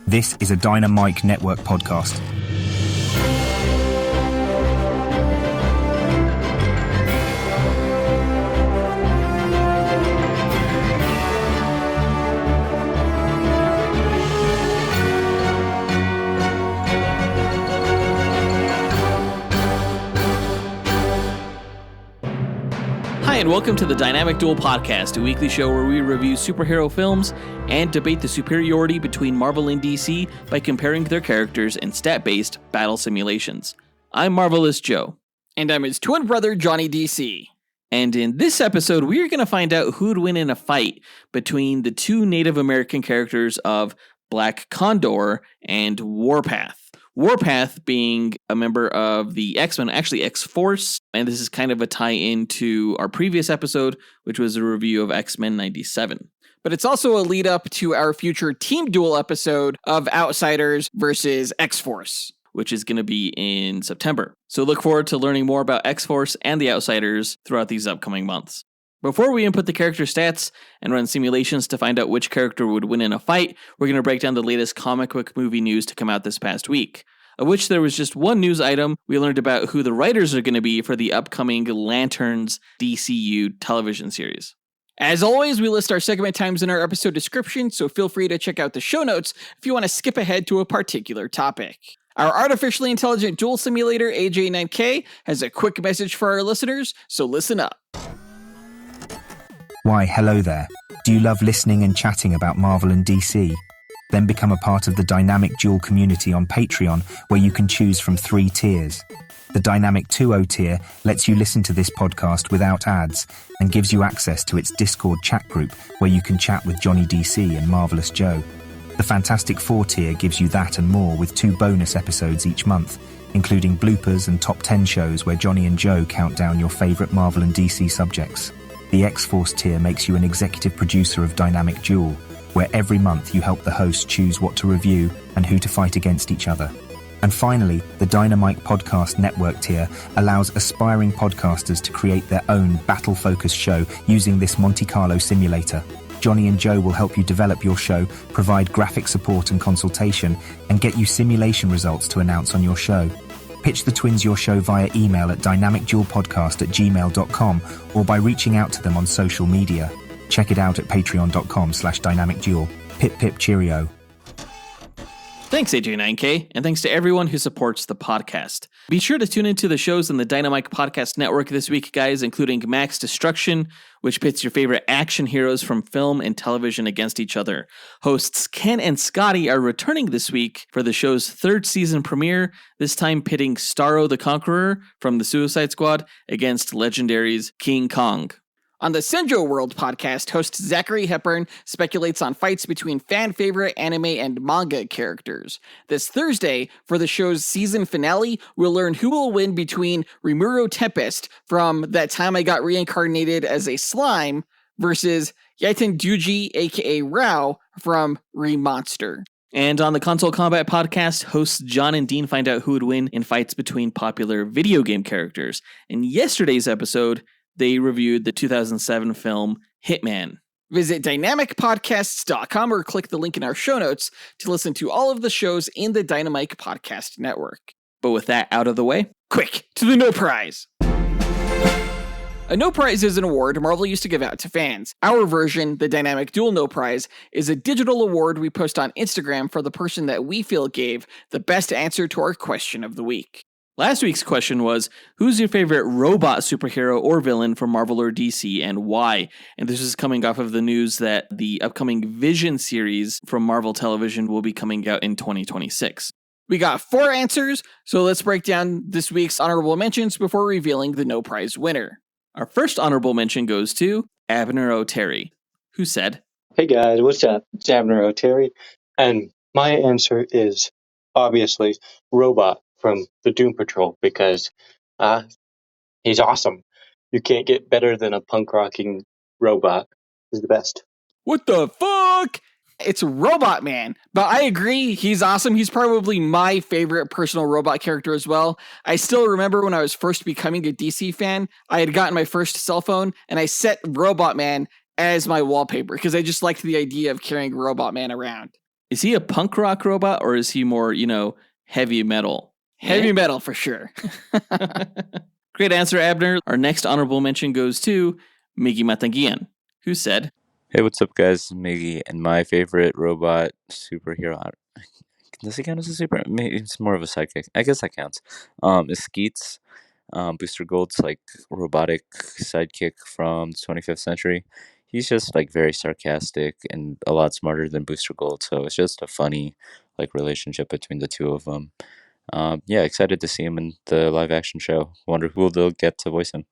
This is a Dynamite Network podcast. Hi, and welcome to the Dynamic Duel podcast, a weekly show where we review superhero films and debate the superiority between Marvel and DC by comparing their characters in stat-based battle simulations. I'm Marvelous Joe. And I'm his twin brother, Johnny DC. And in this episode, we are going to find out who'd win in a fight between the two Native American characters of Black Condor and Warpath. Warpath being a member of the X-Men, actually X-Force, and this is kind of a tie-in to our previous episode, which was a review of X-Men 97. But it's also a lead-up to our future Team Duel episode of Outsiders versus X-Force, which is going to be in September. So look forward to learning more about X-Force and the Outsiders throughout these upcoming months. Before we input the character stats and run simulations to find out which character would win in a fight, we're going to break down the latest comic book movie news to come out this past week, of which there was just one news item. We learned about who the writers are going to be for the upcoming Lanterns DCU television series. As always, we list our segment times in our episode description, so feel free to check out the show notes if you want to skip ahead to a particular topic. Our artificially intelligent duel simulator, AJ9K, has a quick message for our listeners, so listen up. Why, hello there. Do you love listening and chatting about Marvel and DC? Then become a part of the Dynamic Duel community on Patreon, where you can choose from 3 tiers. The Dynamic 2.0 tier lets you listen to this podcast without ads and gives you access to its Discord chat group, where you can chat with Johnny DC and Marvelous Joe. The Fantastic 4 tier gives you that and more, with 2 bonus episodes each month, including bloopers and top 10 shows where Johnny and Joe count down your favourite Marvel and DC subjects. The X-Force tier makes you an executive producer of Dynamic Duel, where every month you help the host choose what to review and who to fight against each other. And finally, the Dynamite Podcast Network tier allows aspiring podcasters to create their own battle-focused show using this Monte Carlo simulator. Johnny and Joe will help you develop your show, provide graphic support and consultation, and get you simulation results to announce on your show. Pitch the twins your show via email at dynamicduelpodcast@gmail.com or by reaching out to them on social media. Check it out at patreon.com/dynamicduel. Pip pip cheerio. Thanks, AJ9K, and thanks to everyone who supports the podcast. Be sure to tune into the shows in the Dynamite Podcast Network this week, guys, including Max Destruction, which pits your favorite action heroes from film and television against each other. Hosts Ken and Scotty are returning this week for the show's 3rd season premiere, this time pitting Starro the Conqueror from the Suicide Squad against Legendary's King Kong. On the Senjo World podcast, host Zachary Hepburn speculates on fights between fan-favorite anime and manga characters. This Thursday, for the show's season finale, we'll learn who will win between Rimuro Tempest from That Time I Got Reincarnated as a Slime versus Yeaton Duji, aka Rao, from Remonster. And on the Console Combat podcast, hosts John and Dean find out who would win in fights between popular video game characters. In yesterday's episode, they reviewed the 2007 film Hitman. Visit dynamicpodcasts.com or click the link in our show notes to listen to all of the shows in the Dynamite Podcast Network. But with that out of the way, quick to the No Prize! A No Prize is an award Marvel used to give out to fans. Our version, the Dynamic Duel No Prize, is a digital award we post on Instagram for the person that we feel gave the best answer to our question of the week. Last week's question was, who's your favorite robot superhero or villain from Marvel or DC and why? And this is coming off of the news that the upcoming Vision series from Marvel Television will be coming out in 2026. We got 4 answers, so let's break down this week's honorable mentions before revealing the No Prize winner. Our first honorable mention goes to Abner O'Terry, who said, "Hey guys, what's up? It's Abner O'Terry, and my answer is obviously Robot from the Doom Patrol because he's awesome. You can't get better than a punk-rocking robot. He's the best." What the fuck? It's Robot Man, but I agree, he's awesome. He's probably my favorite personal robot character as well. I still remember when I was first becoming a DC fan, I had gotten my first cell phone and I set Robot Man as my wallpaper because I just liked the idea of carrying Robot Man around. Is he a punk rock robot or is he more, heavy metal? Heavy metal for sure. Great answer, Abner. Our next honorable mention goes to Miggy Matanguihan, who said, Hey, what's up, guys? This is Miggy, and my favorite robot superhero. Does he count as a super? Maybe it's more of a sidekick. I guess that counts. Is Skeets, Booster Gold's like robotic sidekick from the 25th century. He's just like very sarcastic and a lot smarter than Booster Gold, so it's just a funny like relationship between the two of them. Yeah, excited to see him in the live action show. Wonder who they'll get to voice him.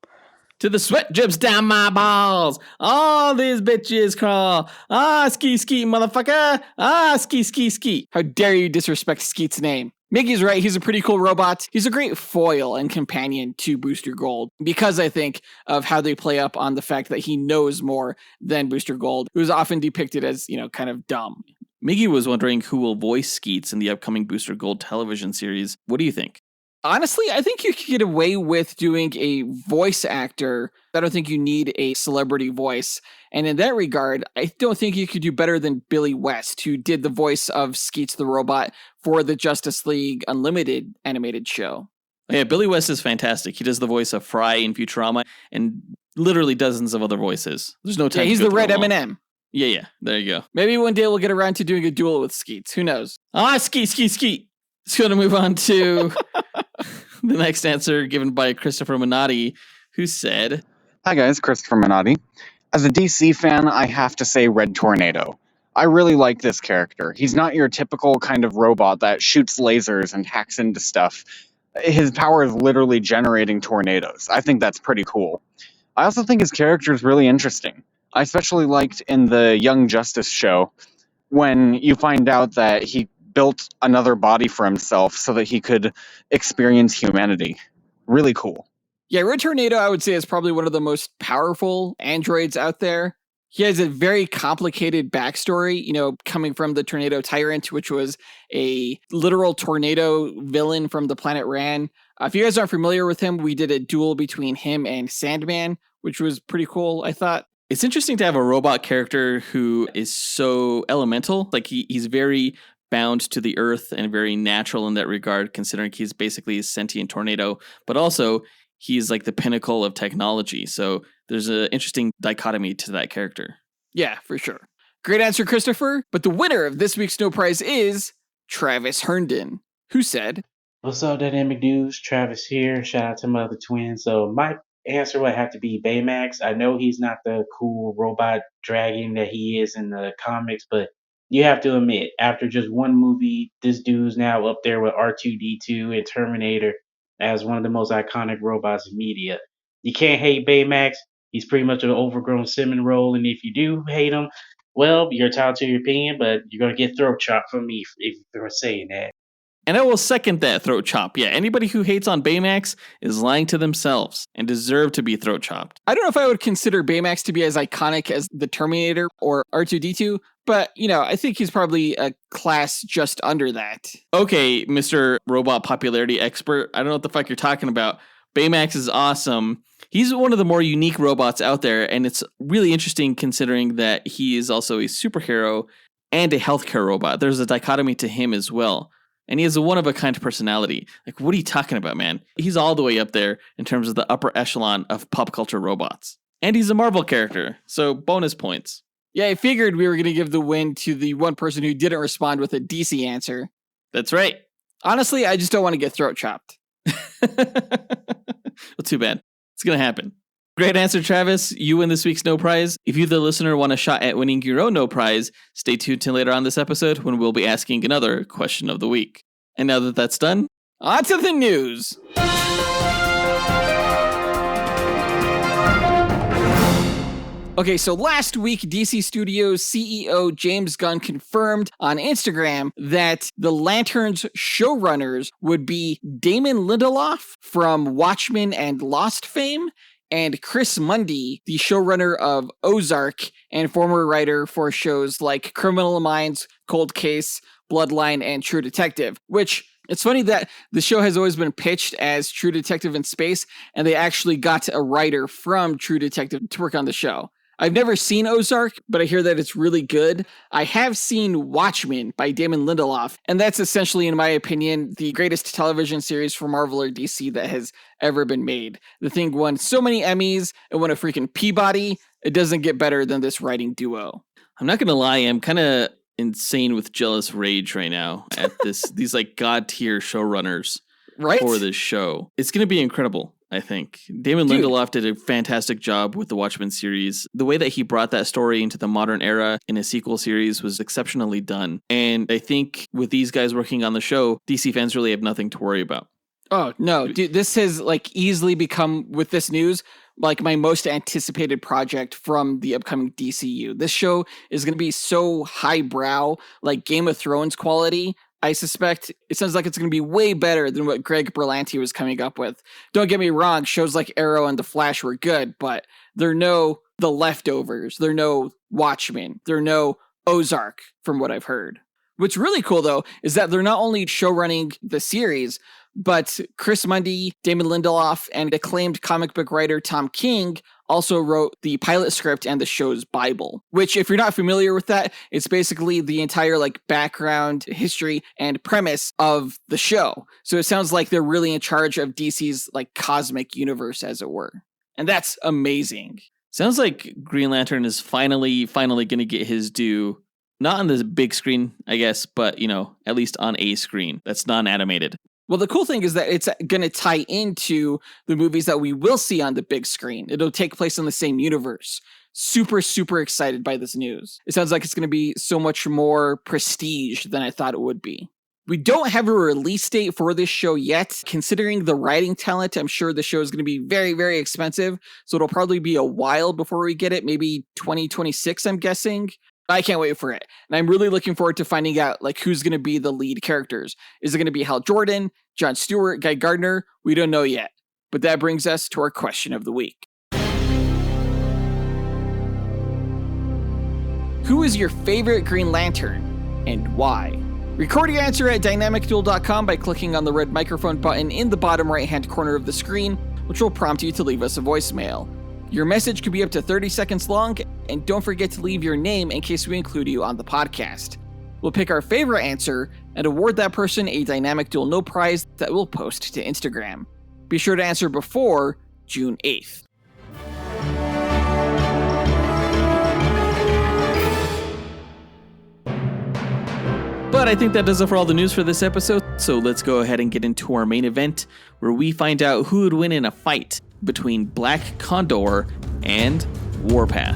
To the sweat drips down my balls. All these bitches crawl. Ah, ski, motherfucker. Ah, ski, ski. How dare you disrespect Skeet's name? Miggy's right. He's a pretty cool robot. He's a great foil and companion to Booster Gold because I think of how they play up on the fact that he knows more than Booster Gold, who's often depicted as, kind of dumb. Miggy was wondering who will voice Skeets in the upcoming Booster Gold television series. What do you think? Honestly, I think you could get away with doing a voice actor. I don't think you need a celebrity voice. And in that regard, I don't think you could do better than Billy West, who did the voice of Skeets the Robot for the Justice League Unlimited animated show. Yeah, Billy West is fantastic. He does the voice of Fry in Futurama and literally dozens of other voices. There's no time. Yeah, he's the red M&M. Yeah, there you go. Maybe one day we'll get around to doing a duel with Skeets. Who knows? Skeet. Let's go to move on to the next answer given by Christopher Minotti, who said, Hi guys, Christopher Minotti. As a DC fan, I have to say Red Tornado. I really like this character. He's not your typical kind of robot that shoots lasers and hacks into stuff. His power is literally generating tornadoes. I think that's pretty cool. I also think his character is really interesting. I especially liked in the Young Justice show when you find out that he built another body for himself so that he could experience humanity. Really cool. Yeah, Red Tornado, I would say, is probably one of the most powerful androids out there. He has a very complicated backstory, coming from the Tornado Tyrant, which was a literal tornado villain from the planet Ran. If you guys aren't familiar with him, we did a duel between him and Sandman, which was pretty cool, I thought. It's interesting to have a robot character who is so elemental. Like he's very bound to the earth and very natural in that regard, considering he's basically a sentient tornado, but also he's like the pinnacle of technology. So there's an interesting dichotomy to that character. Yeah, for sure. Great answer, Christopher. But the winner of this week's No Prize is Travis Herndon, who said, What's up, dynamic dudes? Travis here. Shout out to my other twin. So my answer would have to be Baymax. I know he's not the cool robot dragon that he is in the comics, but you have to admit, after just one movie, this dude's now up there with R2-D2 and Terminator as one of the most iconic robots in media. You can't hate Baymax. He's pretty much an overgrown cinnamon roll, and if you do hate him, well, you're entitled to your opinion, but you're going to get throat chopped from me if you're saying that. And I will second that throat chop. Yeah, anybody who hates on Baymax is lying to themselves and deserve to be throat chopped. I don't know if I would consider Baymax to be as iconic as the Terminator or R2-D2, but, I think he's probably a class just under that. Okay, Mr. Robot Popularity Expert, I don't know what the fuck you're talking about. Baymax is awesome. He's one of the more unique robots out there, and it's really interesting considering that he is also a superhero and a healthcare robot. There's a dichotomy to him as well. And he has a one-of-a-kind personality. Like, what are you talking about, man? He's all the way up there in terms of the upper echelon of pop culture robots. And he's a Marvel character, so bonus points. Yeah, I figured we were going to give the win to the one person who didn't respond with a DC answer. That's right. Honestly, I just don't want to get throat chopped. Well, too bad. It's going to happen. Great answer, Travis. You win this week's No Prize. If you, the listener, want a shot at winning your own No Prize, stay tuned till later on this episode when we'll be asking another question of the week. And now that that's done, on to the news. Okay, so last week, DC Studios CEO James Gunn confirmed on Instagram that the Lantern's showrunners would be Damon Lindelof from Watchmen and Lost fame, and Chris Mundy, the showrunner of Ozark and former writer for shows like Criminal Minds, Cold Case, Bloodline, and True Detective, which it's funny that the show has always been pitched as True Detective in Space, and they actually got a writer from True Detective to work on the show. I've never seen Ozark, but I hear that it's really good. I have seen Watchmen by Damon Lindelof, and that's essentially, in my opinion, the greatest television series for Marvel or DC that has ever been made. The thing won so many Emmys, it won a freaking Peabody. It doesn't get better than this writing duo. I'm not going to lie, I'm kind of insane with jealous rage right now at these like god tier showrunners for this show. It's going to be incredible. I think Damon Lindelof did a fantastic job with the Watchmen series. The way that he brought that story into the modern era in a sequel series was exceptionally done. And I think with these guys working on the show, DC fans really have nothing to worry about. Oh, no, dude, this has like easily become, with this news, like my most anticipated project from the upcoming DCU. This show is going to be so highbrow, like Game of Thrones quality. I suspect it sounds like it's going to be way better than what Greg Berlanti was coming up with. Don't get me wrong, shows like Arrow and The Flash were good, but they're no The Leftovers. They're no Watchmen. They're no Ozark, from what I've heard. What's really cool, though, is that they're not only showrunning the series, but Chris Mundy, Damon Lindelof, and acclaimed comic book writer Tom King also wrote the pilot script and the show's Bible, which, if you're not familiar with that, it's basically the entire like background, history, and premise of the show. So it sounds like they're really in charge of DC's like cosmic universe, as it were. And that's amazing. Sounds like Green Lantern is finally going to get his due. Not on the big screen, I guess, but, you know, at least on a screen that's non-animated. Well, the cool thing is that it's going to tie into the movies that we will see on the big screen. It'll take place in the same universe. Super, super excited by this news. It sounds like it's going to be so much more prestige than I thought it would be. We don't have a release date for this show yet. Considering the writing talent, I'm sure the show is going to be very, very expensive. So it'll probably be a while before we get it. Maybe 2026, I'm guessing. I can't wait for it. And I'm really looking forward to finding out like who's going to be the lead characters. Is it going to be Hal Jordan, Jon Stewart, Guy Gardner? We don't know yet. But that brings us to our question of the week. Who is your favorite Green Lantern and why? Record your answer at dynamicduel.com by clicking on the red microphone button in the bottom right-hand corner of the screen, which will prompt you to leave us a voicemail. Your message could be up to 30 seconds long, and don't forget to leave your name in case we include you on the podcast. We'll pick our favorite answer and award that person a Dynamic Duel No prize that we'll post to Instagram. Be sure to answer before June 8th. But I think that does it for all the news for this episode, so let's go ahead and get into our main event, where we find out who would win in a fight between Black Condor and Warpath.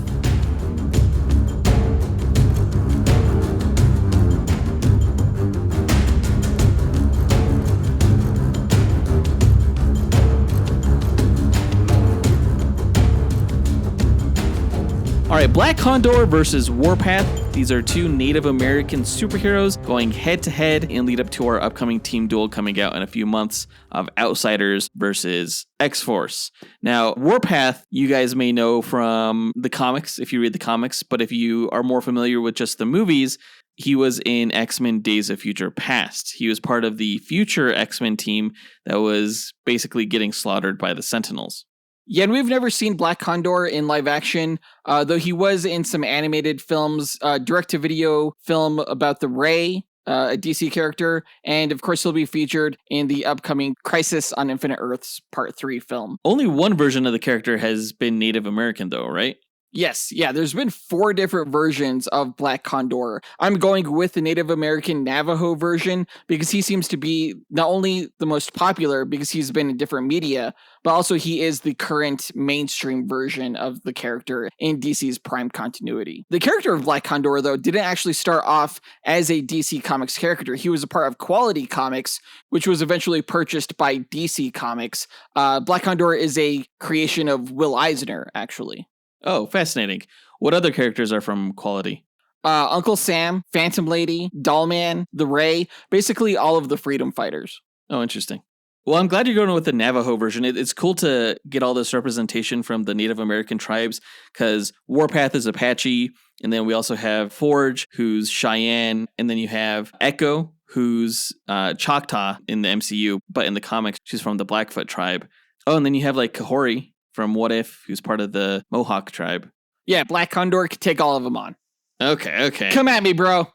All right, Black Condor versus Warpath. These are two Native American superheroes going head-to-head in lead up to our upcoming team duel coming out in a few months of Outsiders versus X-Force. Now, Warpath, you guys may know from the comics, if you read the comics, but if you are more familiar with just the movies, he was in X-Men Days of Future Past. He was part of the future X-Men team that was basically getting slaughtered by the Sentinels. Yeah, and we've never seen Black Condor in live action, though he was in some animated films, direct-to-video film about the Ray, a DC character, and of course he'll be featured in the upcoming Crisis on Infinite Earths Part 3 film. Only one version of the character has been Native American though, right? Yes, yeah, there's been 4 different versions of Black Condor. I'm going with the Native American Navajo version because he seems to be not only the most popular because he's been in different media, but also he is the current mainstream version of the character in DC's prime continuity. The character of Black Condor, though, didn't actually start off as a DC Comics character. He was a part of Quality Comics, which was eventually purchased by DC Comics. Black Condor is a creation of Will Eisner, actually. Oh, fascinating. What other characters are from Quality? Uncle Sam, Phantom Lady, Dollman, the Ray, basically all of the freedom fighters. Oh, interesting. Well, I'm glad you're going with the Navajo version. It's cool to get all this representation from the Native American tribes because Warpath is Apache, and then we also have Forge, who's Cheyenne, and then you have Echo, who's Choctaw in the MCU, but in the comics, she's from the Blackfoot tribe. Oh, and then you have like Kahori from What If, who's part of the Mohawk tribe. Yeah, Black Condor could take all of them on. Okay. Come at me, bro.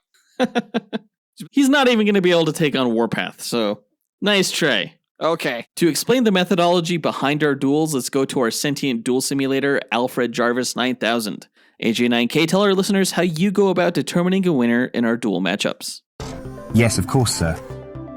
He's not even going to be able to take on Warpath, so nice try. Okay. To explain the methodology behind our duels, let's go to our sentient duel simulator, Alfred Jarvis 9000. AJ9K, tell our listeners how you go about determining a winner in our duel matchups. Yes, of course, sir.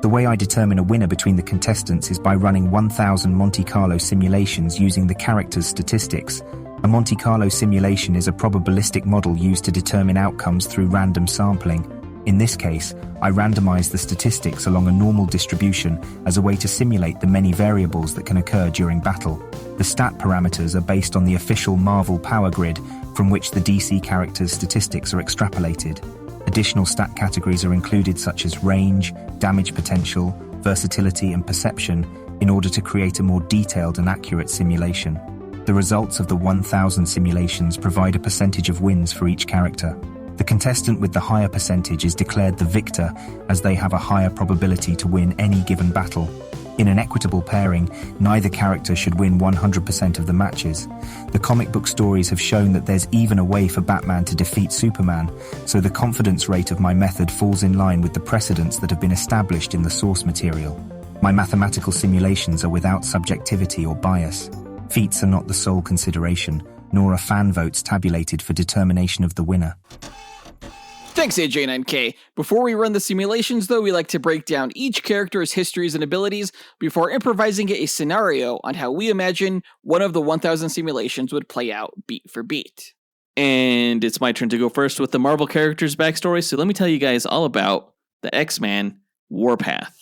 The way I determine a winner between the contestants is by running 1,000 Monte Carlo simulations using the character's statistics. A Monte Carlo simulation is a probabilistic model used to determine outcomes through random sampling. In this case, I randomize the statistics along a normal distribution as a way to simulate the many variables that can occur during battle. The stat parameters are based on the official Marvel power grid from which the DC character's statistics are extrapolated. Additional stat categories are included such as range, damage potential, versatility and perception in order to create a more detailed and accurate simulation. The results of the 1,000 simulations provide a percentage of wins for each character. The contestant with the higher percentage is declared the victor as they have a higher probability to win any given battle. In an equitable pairing, neither character should win 100% of the matches. The comic book stories have shown that there's even a way for Batman to defeat Superman, so the confidence rate of my method falls in line with the precedents that have been established in the source material. My mathematical simulations are without subjectivity or bias. Feats are not the sole consideration, nor are fan votes tabulated for determination of the winner. Thanks, AJ9K. Before we run the simulations, though, we like to break down each character's histories and abilities before improvising a scenario on how we imagine one of the 1,000 simulations would play out beat for beat. And it's my turn to go first with the Marvel character's backstory, so let me tell you guys all about the X-Man Warpath.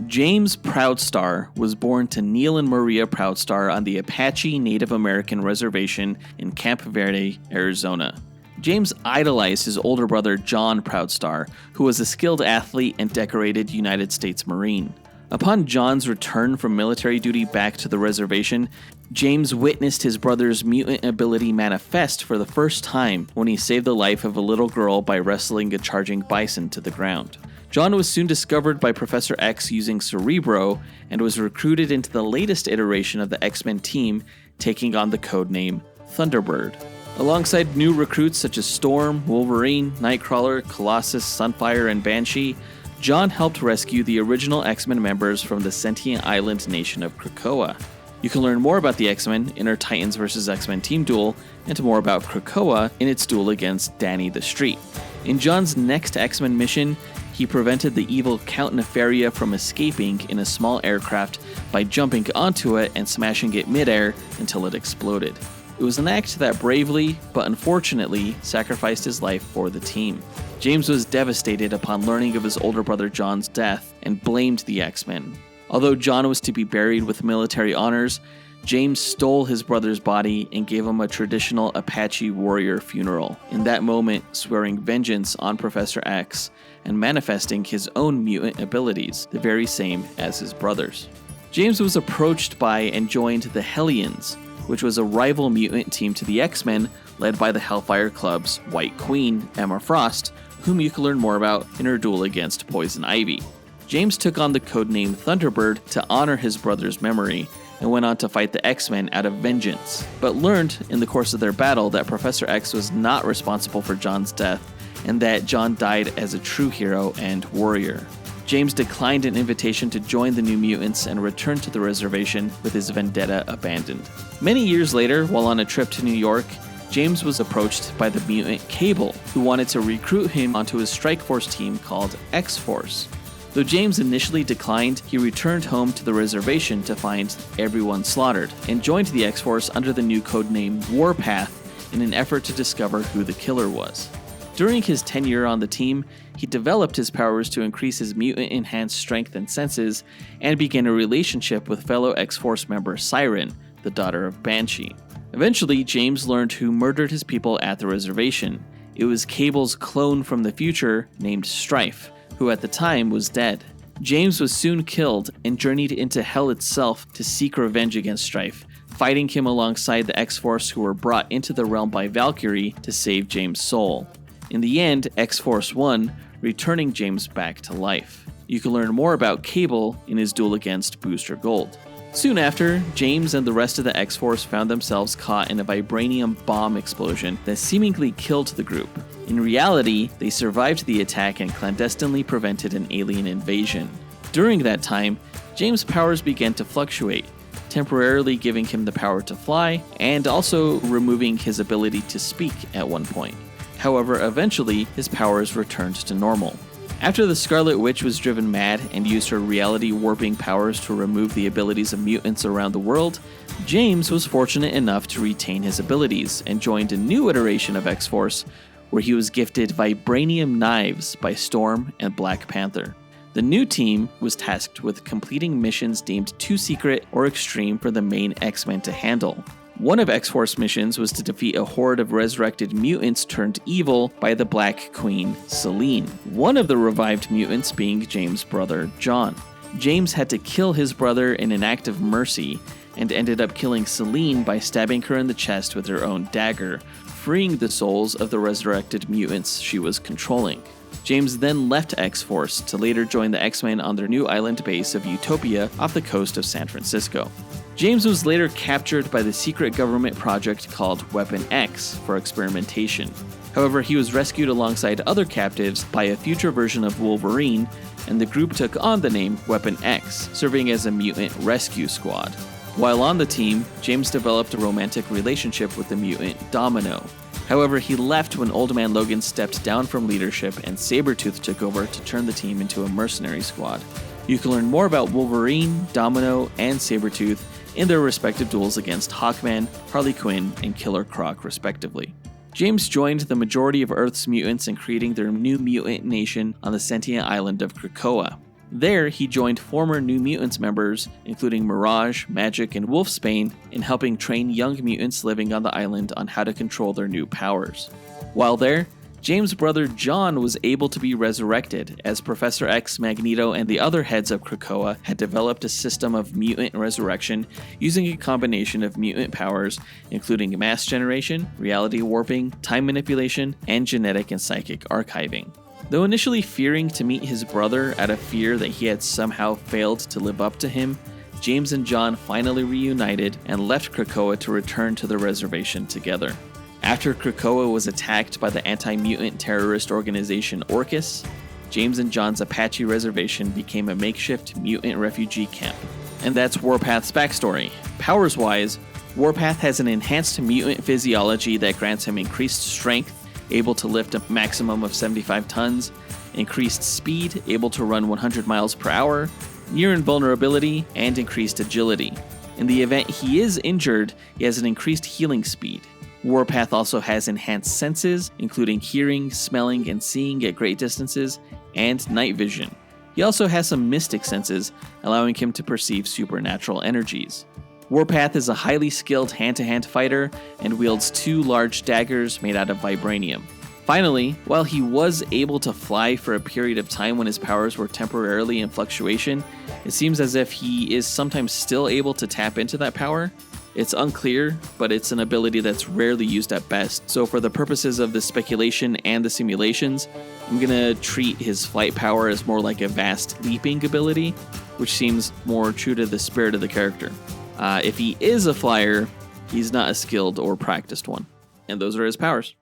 James Proudstar was born to Neil and Maria Proudstar on the Apache Native American Reservation in Camp Verde, Arizona. James idolized his older brother John Proudstar, who was a skilled athlete and decorated United States Marine. Upon John's return from military duty back to the reservation, James witnessed his brother's mutant ability manifest for the first time when he saved the life of a little girl by wrestling a charging bison to the ground. John was soon discovered by Professor X using Cerebro and was recruited into the latest iteration of the X-Men team, taking on the codename Thunderbird. Alongside new recruits such as Storm, Wolverine, Nightcrawler, Colossus, Sunfire, and Banshee, John helped rescue the original X-Men members from the sentient island nation of Krakoa. You can learn more about the X-Men in our Titans vs. X-Men team duel, and more about Krakoa in its duel against Danny the Street. In John's next X-Men mission, he prevented the evil Count Nefaria from escaping in a small aircraft by jumping onto it and smashing it midair until it exploded. It was an act that bravely, but unfortunately, sacrificed his life for the team. James was devastated upon learning of his older brother John's death and blamed the X-Men. Although John was to be buried with military honors, James stole his brother's body and gave him a traditional Apache warrior funeral, in that moment swearing vengeance on Professor X and manifesting his own mutant abilities, the very same as his brother's. James was approached by and joined the Hellions, which was a rival mutant team to the X-Men led by the Hellfire Club's White Queen, Emma Frost, whom you can learn more about in her duel against Poison Ivy. James took on the codename Thunderbird to honor his brother's memory and went on to fight the X-Men out of vengeance, but learned in the course of their battle that Professor X was not responsible for John's death and that John died as a true hero and warrior. James declined an invitation to join the New Mutants and returned to the reservation with his vendetta abandoned. Many years later, while on a trip to New York, James was approached by the mutant Cable, who wanted to recruit him onto his Strike Force team called X-Force. Though James initially declined, he returned home to the reservation to find everyone slaughtered, and joined the X-Force under the new codename Warpath in an effort to discover who the killer was. During his tenure on the team, he developed his powers to increase his mutant-enhanced strength and senses, and began a relationship with fellow X-Force member Siren, the daughter of Banshee. Eventually, James learned who murdered his people at the reservation. It was Cable's clone from the future named Strife, who at the time was dead. James was soon killed and journeyed into Hell itself to seek revenge against Strife, fighting him alongside the X-Force who were brought into the realm by Valkyrie to save James' soul. In the end, X-Force won, returning James back to life. You can learn more about Cable in his duel against Booster Gold. Soon after, James and the rest of the X-Force found themselves caught in a vibranium bomb explosion that seemingly killed the group. In reality, they survived the attack and clandestinely prevented an alien invasion. During that time, James' powers began to fluctuate, temporarily giving him the power to fly, and also removing his ability to speak at one point. However, eventually, his powers returned to normal. After the Scarlet Witch was driven mad and used her reality warping powers to remove the abilities of mutants around the world, James was fortunate enough to retain his abilities and joined a new iteration of X-Force, where he was gifted vibranium knives by Storm and Black Panther. The new team was tasked with completing missions deemed too secret or extreme for the main X-Men to handle. One of X-Force missions was to defeat a horde of resurrected mutants turned evil by the Black Queen, Selene, one of the revived mutants being James' brother, John. James had to kill his brother in an act of mercy, and ended up killing Selene by stabbing her in the chest with her own dagger, freeing the souls of the resurrected mutants she was controlling. James then left X-Force to later join the X-Men on their new island base of Utopia off the coast of San Francisco. James was later captured by the secret government project called Weapon X for experimentation. However, he was rescued alongside other captives by a future version of Wolverine, and the group took on the name Weapon X, serving as a mutant rescue squad. While on the team, James developed a romantic relationship with the mutant Domino. However, he left when Old Man Logan stepped down from leadership and Sabretooth took over to turn the team into a mercenary squad. You can learn more about Wolverine, Domino, and Sabretooth in their respective duels against Hawkman, Harley Quinn, and Killer Croc, respectively. James joined the majority of Earth's mutants in creating their new mutant nation on the sentient island of Krakoa. There, he joined former New Mutants members, including Mirage, Magic, and Wolfsbane, in helping train young mutants living on the island on how to control their new powers. While there, James' brother John was able to be resurrected, as Professor X, Magneto, and the other heads of Krakoa had developed a system of mutant resurrection using a combination of mutant powers, including mass generation, reality warping, time manipulation, and genetic and psychic archiving. Though initially fearing to meet his brother out of fear that he had somehow failed to live up to him, James and John finally reunited and left Krakoa to return to the reservation together. After Krakoa was attacked by the anti-mutant terrorist organization Orcus, James and John's Apache reservation became a makeshift mutant refugee camp. And that's Warpath's backstory. Powers-wise, Warpath has an enhanced mutant physiology that grants him increased strength, able to lift a maximum of 75 tons, increased speed, able to run 100 miles per hour, near invulnerability, and increased agility. In the event he is injured, he has an increased healing speed. Warpath also has enhanced senses, including hearing, smelling, and seeing at great distances, and night vision. He also has some mystic senses, allowing him to perceive supernatural energies. Warpath is a highly skilled hand-to-hand fighter and wields 2 large daggers made out of vibranium. Finally, while he was able to fly for a period of time when his powers were temporarily in fluctuation, it seems as if he is sometimes still able to tap into that power. It's unclear, but it's an ability that's rarely used at best, so for the purposes of the speculation and the simulations, I'm gonna treat his flight power as more like a vast leaping ability, which seems more true to the spirit of the character. If he is a flyer, he's not a skilled or practiced one, and those are his powers.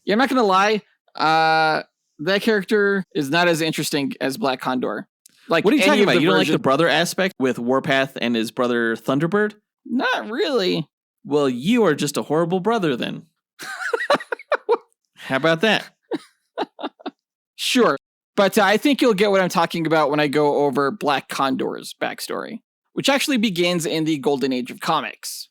Yeah, I'm not gonna lie, that character is not as interesting as Black Condor. Like, what are you talking about? You don't like version- the brother aspect with Warpath and his brother Thunderbird? Not really. Well, you are just a horrible brother then. How about that? Sure, but I think you'll get what I'm talking about when I go over Black Condor's backstory, which actually begins in the Golden Age of comics.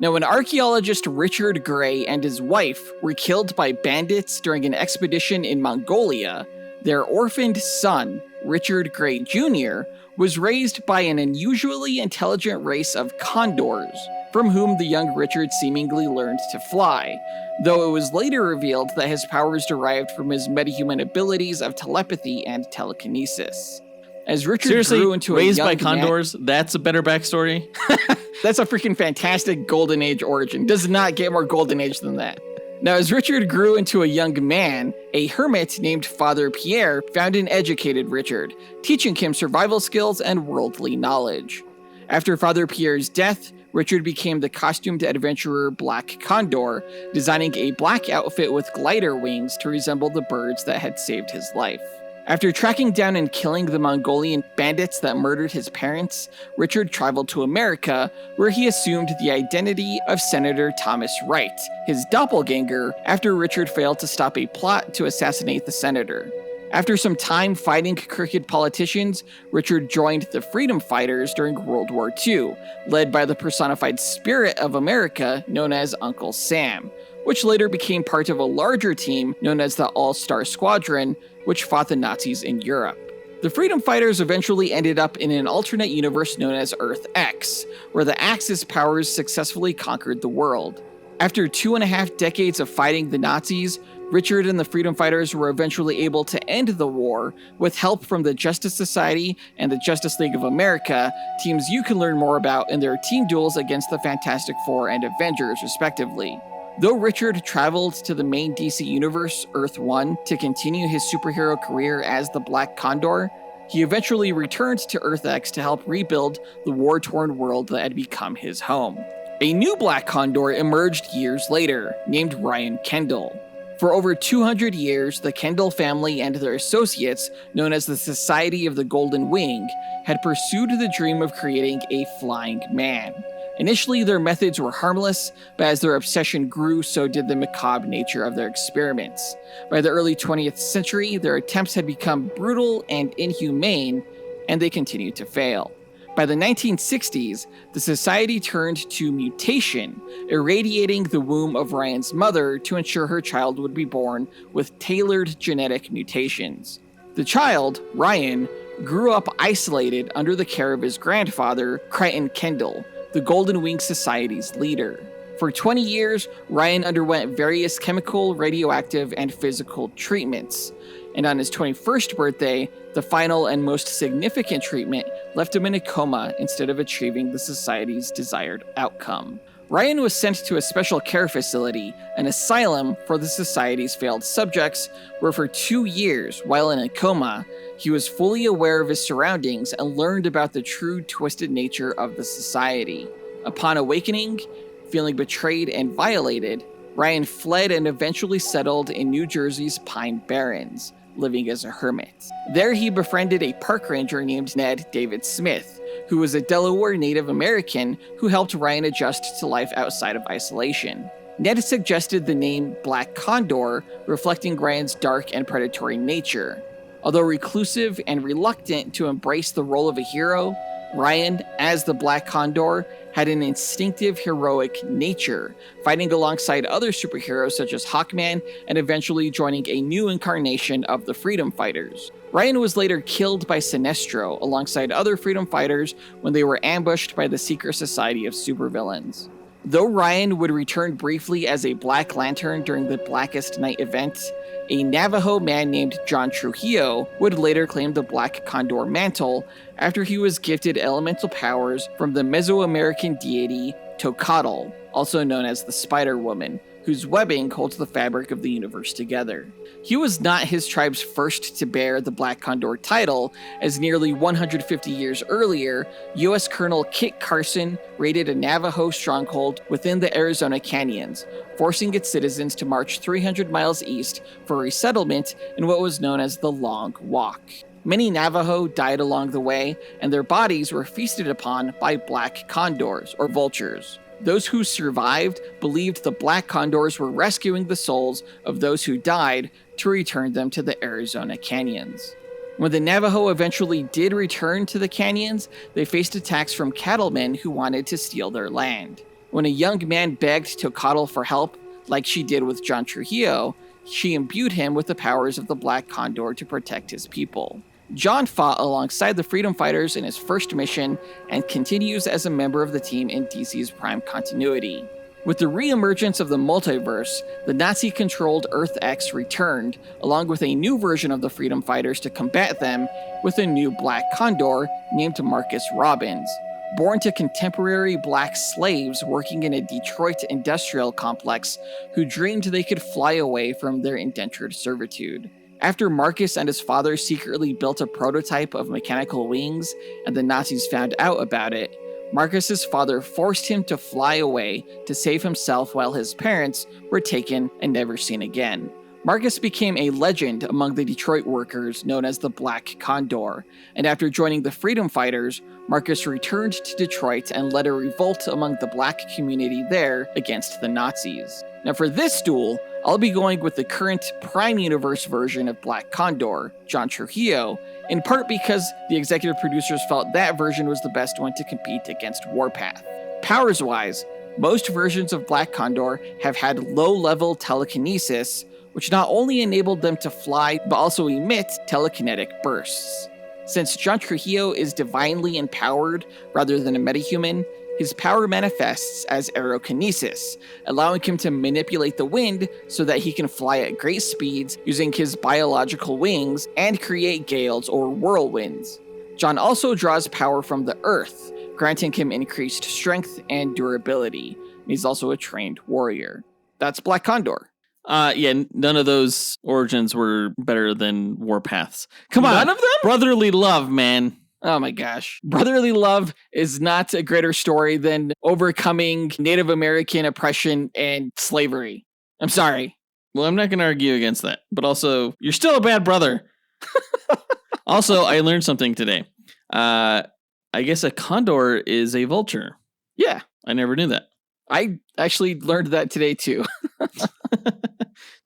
Now, when archaeologist Richard Gray and his wife were killed by bandits during an expedition in Mongolia, their orphaned son, Richard Gray Jr., was raised by an unusually intelligent race of condors, from whom the young Richard seemingly learned to fly, though it was later revealed that his powers derived from his metahuman abilities of telepathy and telekinesis. As Richard Seriously, grew into raised a young by condors, that's a better backstory? That's a freaking fantastic Golden Age origin. Does not get more Golden Age than that. Now, as Richard grew into a young man, a hermit named Father Pierre found and educated Richard, teaching him survival skills and worldly knowledge. After Father Pierre's death, Richard became the costumed adventurer Black Condor, designing a black outfit with glider wings to resemble the birds that had saved his life. After tracking down and killing the Mongolian bandits that murdered his parents, Richard traveled to America, where he assumed the identity of Senator Thomas Wright, his doppelganger, after Richard failed to stop a plot to assassinate the senator. After some time fighting crooked politicians, Richard joined the Freedom Fighters during World War II, led by the personified spirit of America known as Uncle Sam, which later became part of a larger team known as the All-Star Squadron, which fought the Nazis in Europe. The Freedom Fighters eventually ended up in an alternate universe known as Earth X, where the Axis powers successfully conquered the world. After 2.5 decades of fighting the Nazis, Richard and the Freedom Fighters were eventually able to end the war with help from the Justice Society and the Justice League of America, teams you can learn more about in their team duels against the Fantastic Four and Avengers, respectively. Though Richard traveled to the main DC universe, Earth 1, to continue his superhero career as the Black Condor, he eventually returned to Earth X to help rebuild the war-torn world that had become his home. A new Black Condor emerged years later, named Ryan Kendall. For over 200 years, the Kendall family and their associates, known as the Society of the Golden Wing, had pursued the dream of creating a flying man. Initially, their methods were harmless, but as their obsession grew, so did the macabre nature of their experiments. By the early 20th century, their attempts had become brutal and inhumane, and they continued to fail. By the 1960s, the society turned to mutation, irradiating the womb of Ryan's mother to ensure her child would be born with tailored genetic mutations. The child, Ryan, grew up isolated under the care of his grandfather, Crichton Kendall, the Golden Wing Society's leader. For 20 years, Ryan underwent various chemical, radioactive, and physical treatments. And on his 21st birthday, the final and most significant treatment left him in a coma instead of achieving the Society's desired outcome. Ryan was sent to a special care facility, an asylum for the Society's failed subjects, where for 2 years, while in a coma, he was fully aware of his surroundings and learned about the true twisted nature of the Society. Upon awakening, feeling betrayed and violated, Ryan fled and eventually settled in New Jersey's Pine Barrens, living as a hermit. There he befriended a park ranger named Ned David Smith, who was a Delaware Native American who helped Ryan adjust to life outside of isolation. Ned suggested the name Black Condor, reflecting Ryan's dark and predatory nature. Although reclusive and reluctant to embrace the role of a hero, Ryan, as the Black Condor, had an instinctive heroic nature, fighting alongside other superheroes such as Hawkman and eventually joining a new incarnation of the Freedom Fighters. Ryan was later killed by Sinestro alongside other Freedom Fighters when they were ambushed by the Secret Society of Supervillains. Though Ryan would return briefly as a Black Lantern during the Blackest Night event, a Navajo man named John Trujillo would later claim the Black Condor mantle after he was gifted elemental powers from the Mesoamerican deity Tocatl, also known as the Spider Woman, whose webbing holds the fabric of the universe together. He was not his tribe's first to bear the Black Condor title, as nearly 150 years earlier, U.S. Colonel Kit Carson raided a Navajo stronghold within the Arizona canyons, forcing its citizens to march 300 miles east for resettlement in what was known as the Long Walk. Many Navajo died along the way, and their bodies were feasted upon by black condors, or vultures. Those who survived believed the Black Condors were rescuing the souls of those who died to return them to the Arizona canyons. When the Navajo eventually did return to the canyons, they faced attacks from cattlemen who wanted to steal their land. When a young man begged Tocatl for help, like she did with John Trujillo, she imbued him with the powers of the Black Condor to protect his people. John fought alongside the Freedom Fighters in his first mission and continues as a member of the team in DC's Prime continuity. With the re-emergence of the multiverse, the Nazi-controlled Earth X returned, along with a new version of the Freedom Fighters to combat them, with a new Black Condor named Marcus Robbins. Born to contemporary black slaves working in a Detroit industrial complex who dreamed they could fly away from their indentured servitude. After Marcus and his father secretly built a prototype of mechanical wings, and the Nazis found out about it, Marcus's father forced him to fly away to save himself while his parents were taken and never seen again. Marcus became a legend among the Detroit workers known as the Black Condor, and after joining the Freedom Fighters, Marcus returned to Detroit and led a revolt among the black community there against the Nazis. Now for this duel, I'll be going with the current Prime Universe version of Black Condor, John Trujillo, in part because the executive producers felt that version was the best one to compete against Warpath. Powers-wise, most versions of Black Condor have had low-level telekinesis, which not only enabled them to fly, but also emit telekinetic bursts. Since John Trujillo is divinely empowered rather than a metahuman, his power manifests as aerokinesis, allowing him to manipulate the wind so that he can fly at great speeds using his biological wings and create gales or whirlwinds. John also draws power from the earth, granting him increased strength and durability. He's also a trained warrior. That's Black Condor. Yeah, none of those origins were better than Warpath's. Come on. None of them? Brotherly love, man. Oh my gosh. Brotherly love is not a greater story than overcoming Native American oppression and slavery. I'm sorry. Well, I'm not going to argue against that. But also, you're still a bad brother. Also, I learned something today. I guess a condor is a vulture. Yeah. I never knew that. I actually learned that today too.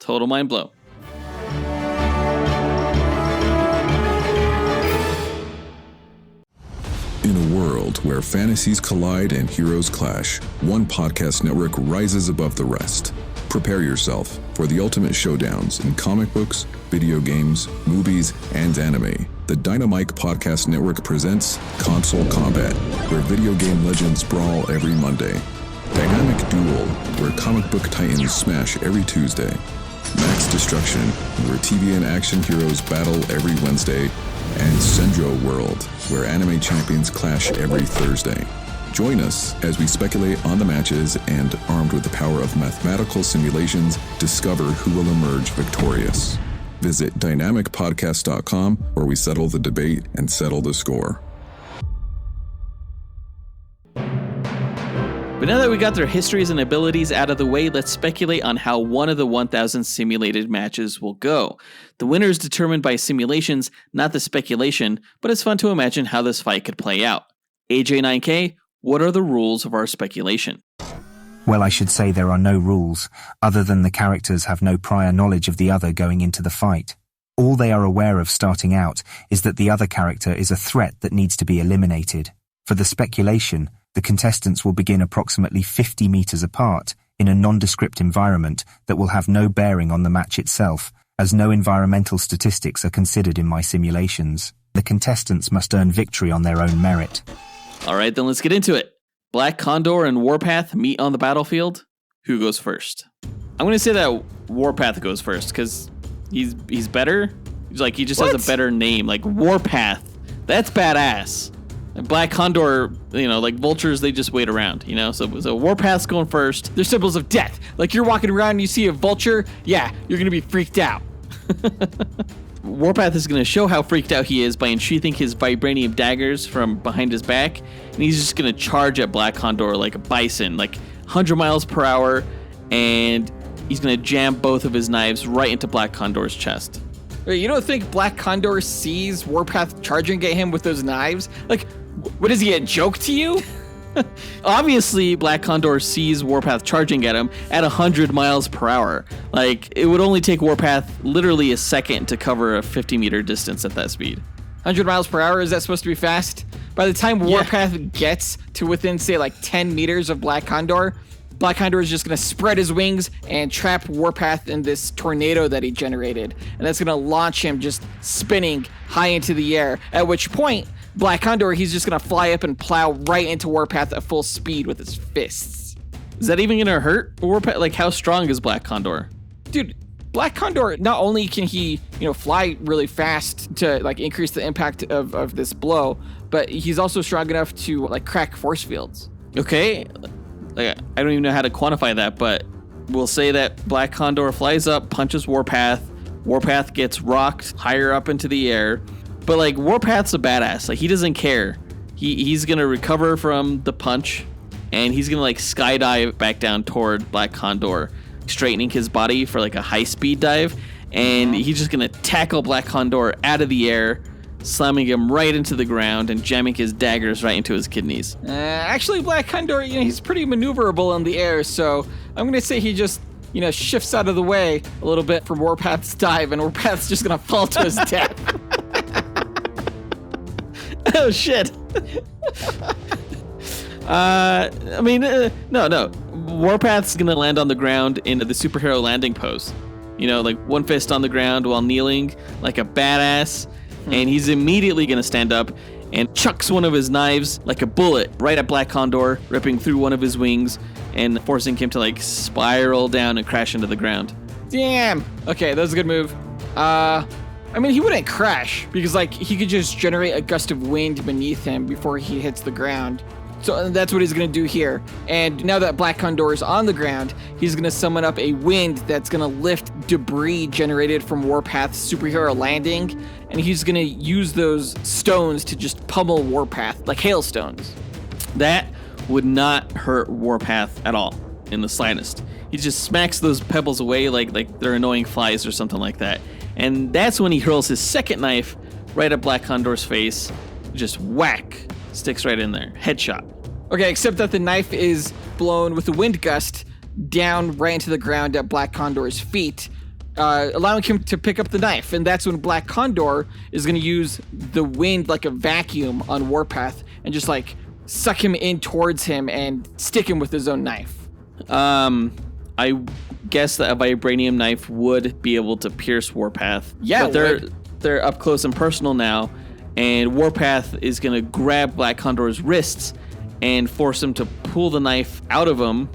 Total mind blow. In a world where fantasies collide and heroes clash, one podcast network rises above the rest. Prepare yourself for the ultimate showdowns in comic books, video games, movies, and anime. The Dynamite Podcast Network presents Console Combat, where video game legends brawl every Monday. Dynamic Duel, where comic book titans smash every Tuesday. Max Destruction, where TV and action heroes battle every Wednesday. And Sendro World, where anime champions clash every Thursday. Join us as we speculate on the matches and, armed with the power of mathematical simulations, discover who will emerge victorious. Visit dynamicpodcast.com, where we settle the debate and settle the score. But now that we got their histories and abilities out of the way, let's speculate on how one of the 1,000 simulated matches will go. The winner is determined by simulations, not the speculation, but it's fun to imagine how this fight could play out. AJ9K, what are the rules of our speculation? Well, I should say there are no rules, other than the characters have no prior knowledge of the other going into the fight. All they are aware of starting out is that the other character is a threat that needs to be eliminated. For the speculation, the contestants will begin approximately 50 meters apart in a nondescript environment that will have no bearing on the match itself, as no environmental statistics are considered in my simulations. The contestants must earn victory on their own merit. All right, then let's get into it. Black Condor and Warpath meet on the battlefield. Who goes first? I'm going to say that Warpath goes first because he's better. He just has a better name, like Warpath. That's badass. And Black Condor, vultures, they just wait around, So Warpath's going first. They're symbols of death. Like you're walking around and you see a vulture, yeah, you're going to be freaked out. Warpath is going to show how freaked out he is by unsheathing his vibranium daggers from behind his back, and he's just going to charge at Black Condor like a bison, like 100 miles per hour, and he's going to jam both of his knives right into Black Condor's chest. Wait, you don't think Black Condor sees Warpath charging at him with those knives? Like, what is he, a joke to you? Obviously, Black Condor sees Warpath charging at him at 100 miles per hour. Like, it would only take Warpath literally a second to cover a 50-meter distance at that speed. 100 miles per hour, is that supposed to be fast? By the time Warpath gets to within, say, like 10 meters of Black Condor is just going to spread his wings and trap Warpath in this tornado that he generated. And that's going to launch him just spinning high into the air, at which point Black Condor, he's just going to fly up and plow right into Warpath at full speed with his fists. Is that even going to hurt Warpath? Like, how strong is Black Condor? Dude, Black Condor, not only can he, fly really fast to, increase the impact of this blow, but he's also strong enough to, crack force fields. Okay. I don't even know how to quantify that, but we'll say that Black Condor flies up, punches Warpath. Warpath gets rocked higher up into the air. But, Warpath's a badass. He doesn't care. He's going to recover from the punch, and he's going to like skydive back down toward Black Condor, straightening his body for like a high-speed dive. And he's just going to tackle Black Condor out of the air, slamming him right into the ground and jamming his daggers right into his kidneys. Actually, Black Condor, he's pretty maneuverable in the air, so I'm going to say he just, shifts out of the way a little bit from Warpath's dive, and Warpath's just going to fall to his death. Oh, shit. No. Warpath's going to land on the ground in the superhero landing pose. Like one fist on the ground while kneeling like a badass. And he's immediately going to stand up and chucks one of his knives like a bullet right at Black Condor, ripping through one of his wings and forcing him to like spiral down and crash into the ground. Damn. Okay, that was a good move. He wouldn't crash because he could just generate a gust of wind beneath him before he hits the ground. So that's what he's going to do here. And now that Black Condor is on the ground, he's going to summon up a wind that's going to lift debris generated from Warpath's superhero landing. And he's going to use those stones to just pummel Warpath like hailstones. That would not hurt Warpath at all, in the slightest. He just smacks those pebbles away like they're annoying flies or something like that. And that's when he hurls his second knife right at Black Condor's face. Just whack. Sticks right in there. Headshot. Okay, except that the knife is blown with a wind gust down right into the ground at Black Condor's feet, allowing him to pick up the knife. And that's when Black Condor is going to use the wind like a vacuum on Warpath and just suck him in towards him and stick him with his own knife. I guess that a vibranium knife would be able to pierce Warpath. Yeah, but they're up close and personal now. And Warpath is going to grab Black Condor's wrists and force him to pull the knife out of him,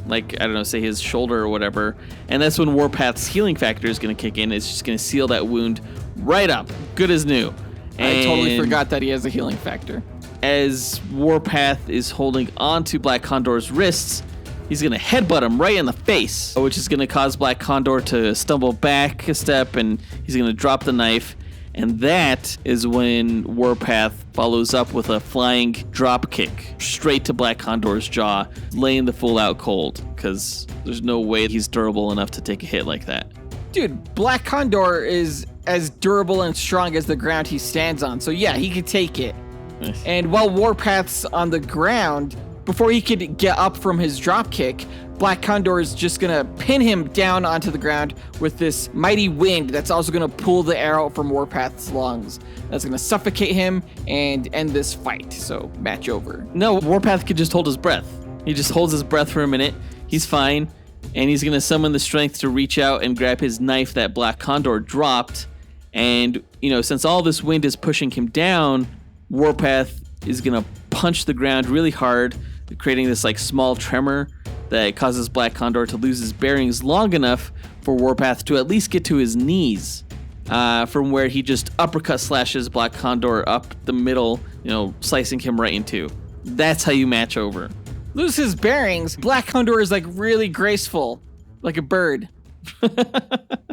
say his shoulder or whatever. And that's when Warpath's healing factor is going to kick in. It's just going to seal that wound right up, good as new. I totally forgot that he has a healing factor. As Warpath is holding onto Black Condor's wrists, he's going to headbutt him right in the face, which is going to cause Black Condor to stumble back a step, and he's going to drop the knife. And that is when Warpath follows up with a flying drop kick straight to Black Condor's jaw, laying the fool out cold, because there's no way he's durable enough to take a hit like that. Dude, Black Condor is as durable and strong as the ground he stands on, so yeah, he could take it. And while Warpath's on the ground, before he could get up from his drop kick, Black Condor is just going to pin him down onto the ground with this mighty wind that's also going to pull the air out from Warpath's lungs. That's going to suffocate him and end this fight. So, match over. No, Warpath could just hold his breath. He just holds his breath for a minute. He's fine. And he's going to summon the strength to reach out and grab his knife that Black Condor dropped. And, since all this wind is pushing him down, Warpath is going to punch the ground really hard, creating this small tremor that causes Black Condor to lose his bearings long enough for Warpath to at least get to his knees, from where he just uppercut slashes Black Condor up the middle, slicing him right in two. That's how you match over. Lose his bearings. Black Condor is really graceful, like a bird. But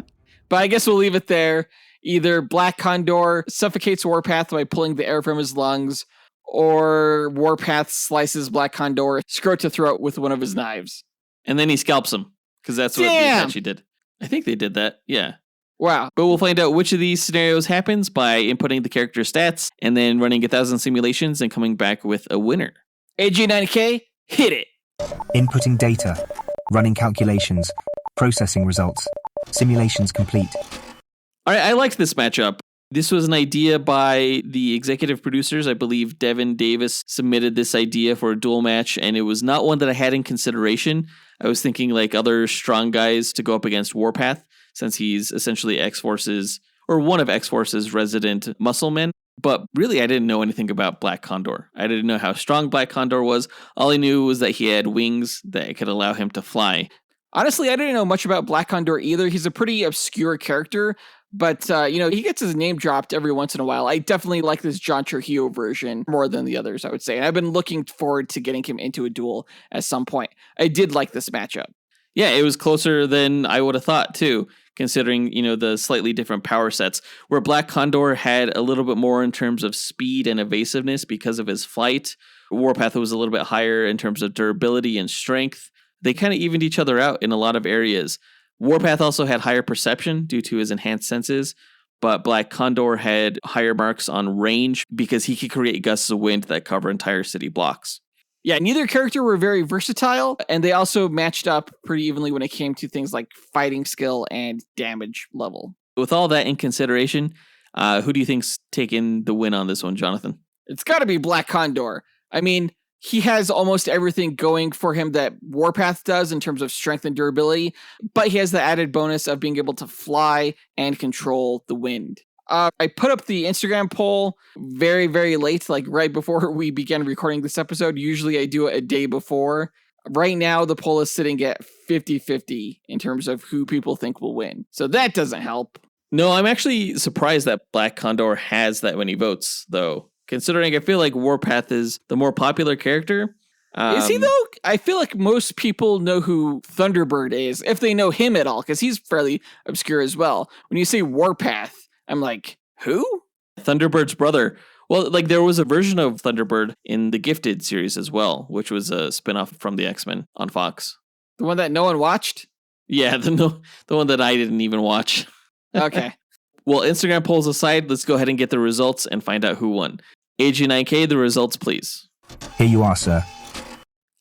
I guess we'll leave it there. Either Black Condor suffocates Warpath by pulling the air from his lungs, or Warpath slices Black Condor scrot to throat with one of his knives. And then he scalps him, because that's what the Apache did. I think they did that, yeah. Wow. But we'll find out which of these scenarios happens by inputting the character stats and then running 1,000 simulations and coming back with a winner. AG9K, hit it. Inputting data, running calculations, processing results, simulations complete. All right, I liked this matchup. This was an idea by the executive producers. I believe Devin Davis submitted this idea for a duel match, and it was not one that I had in consideration. I was thinking other strong guys to go up against Warpath, since he's essentially X-Force's, or one of X-Force's resident muscle men. But really, I didn't know anything about Black Condor. I didn't know how strong Black Condor was. All I knew was that he had wings that could allow him to fly. Honestly, I didn't know much about Black Condor either. He's a pretty obscure character. But, he gets his name dropped every once in a while. I definitely like this John Trujillo version more than the others, I would say. And I've been looking forward to getting him into a duel at some point. I did like this matchup. Yeah, it was closer than I would have thought too, considering, the slightly different power sets, where Black Condor had a little bit more in terms of speed and evasiveness because of his flight. Warpath was a little bit higher in terms of durability and strength. They kind of evened each other out in a lot of areas. Warpath also had higher perception due to his enhanced senses, but Black Condor had higher marks on range because he could create gusts of wind that cover entire city blocks. Yeah, neither character were very versatile, and they also matched up pretty evenly when it came to things like fighting skill and damage level. With all that in consideration, who do you think's taking the win on this one, Jonathan? It's got to be Black Condor. I mean, he has almost everything going for him that Warpath does in terms of strength and durability, but he has the added bonus of being able to fly and control the wind. I put up the Instagram poll very, very late, like right before we began recording this episode. Usually I do it a day before. Right now, the poll is sitting at 50-50 in terms of who people think will win. So that doesn't help. No, I'm actually surprised that Black Condor has that many votes, though, considering I feel like Warpath is the more popular character. Is he, though? I feel like most people know who Thunderbird is, if they know him at all, because he's fairly obscure as well. When you say Warpath, I'm like, who? Thunderbird's brother. Well, like there was a version of Thunderbird in the Gifted series as well, which was a spinoff from the X-Men on Fox. The one that no one watched? Yeah, the one that I didn't even watch. Okay. Well, Instagram polls aside, let's go ahead and get the results and find out who won. AG9K, the results, please. Here you are, sir.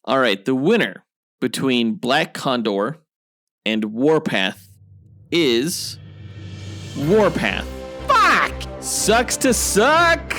All right, the winner between Black Condor and Warpath is Warpath. Fuck! Sucks to suck!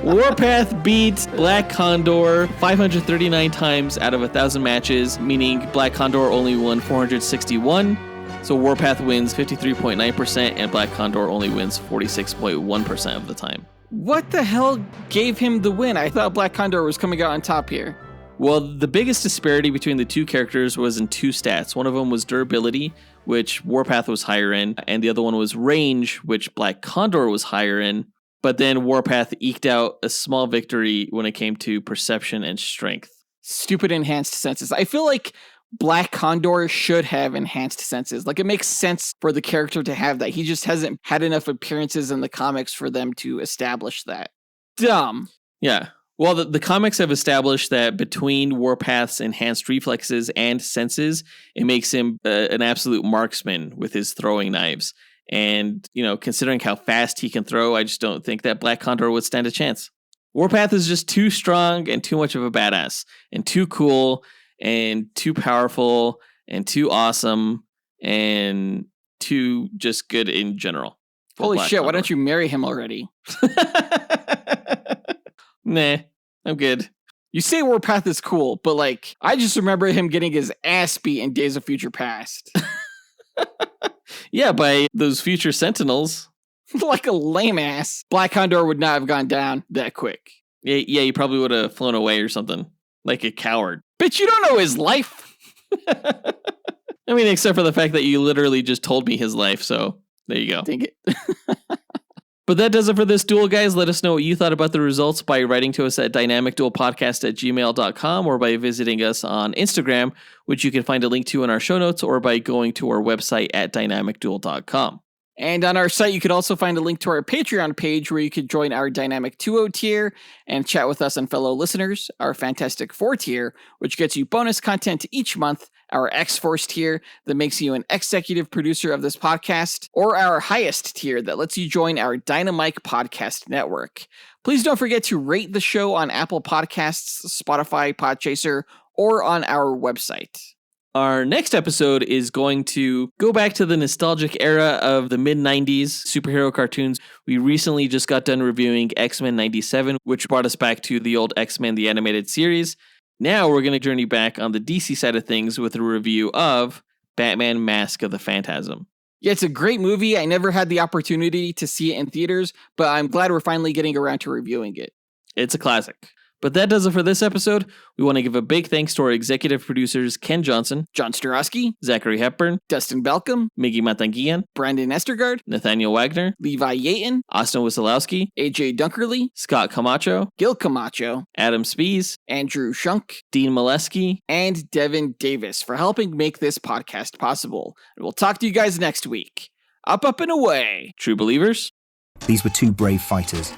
Warpath beat Black Condor 539 times out of 1,000 matches, meaning Black Condor only won 461. So Warpath wins 53.9% and Black Condor only wins 46.1% of the time. What the hell gave him the win? I thought Black Condor was coming out on top here. Well, the biggest disparity between the two characters was in two stats. One of them was durability, which Warpath was higher in, and the other one was range, which Black Condor was higher in. But then Warpath eked out a small victory when it came to perception and strength. Stupid enhanced senses. I feel like Black Condor should have enhanced senses. Like, it makes sense for the character to have that. He just hasn't had enough appearances in the comics for them to establish that. Dumb. Yeah. Well, the comics have established that between Warpath's enhanced reflexes and senses, it makes him an absolute marksman with his throwing knives. And, considering how fast he can throw, I just don't think that Black Condor would stand a chance. Warpath is just too strong and too much of a badass and too cool and too powerful and too awesome and too just good in general. Holy shit, why don't you marry him already? Nah, I'm good. You say Warpath is cool, but I just remember him getting his ass beat in Days of Future Past. Yeah, by those future Sentinels. Like a lame ass. Black Condor would not have gone down that quick. Yeah, he probably would have flown away or something. Like a coward. Bitch, you don't know his life. I mean, except for the fact that you literally just told me his life, so there you go. Dang it. But that does it for this duel, guys. Let us know what you thought about the results by writing to us at dynamicduelpodcast@gmail.com or by visiting us on Instagram, which you can find a link to in our show notes, or by going to our website at dynamicduel.com. And on our site, you could also find a link to our Patreon page where you could join our Dynamic 2.0 tier and chat with us and fellow listeners, our Fantastic 4 tier, which gets you bonus content each month, our X-Force tier that makes you an executive producer of this podcast, or our highest tier that lets you join our Dynamike Podcast Network. Please don't forget to rate the show on Apple Podcasts, Spotify, Podchaser, or on our website. Our next episode is going to go back to the nostalgic era of the mid-90s superhero cartoons. We recently just got done reviewing X-Men 97, which brought us back to the old X-Men the Animated Series. Now we're going to journey back on the DC side of things with a review of Batman Mask of the Phantasm. Yeah, it's a great movie. I never had the opportunity to see it in theaters, but I'm glad we're finally getting around to reviewing it. It's a classic. But that does it for this episode. We want to give a big thanks to our executive producers Ken Johnson, John Starosky, Zachary Hepburn, Dustyn Balcom, Miggy Matanguihan, Brandon Estergard, Nathaniel Wagner, Levi Yeaton, Austin Wesolowski, AJ Dunkerley, Scott Camacho, Gil Camacho, Adam Speas, Andrew Schunk, Dean Maleski, and Devin Davis for helping make this podcast possible. And we'll talk to you guys next week. Up, and away. True Believers. These were two brave fighters,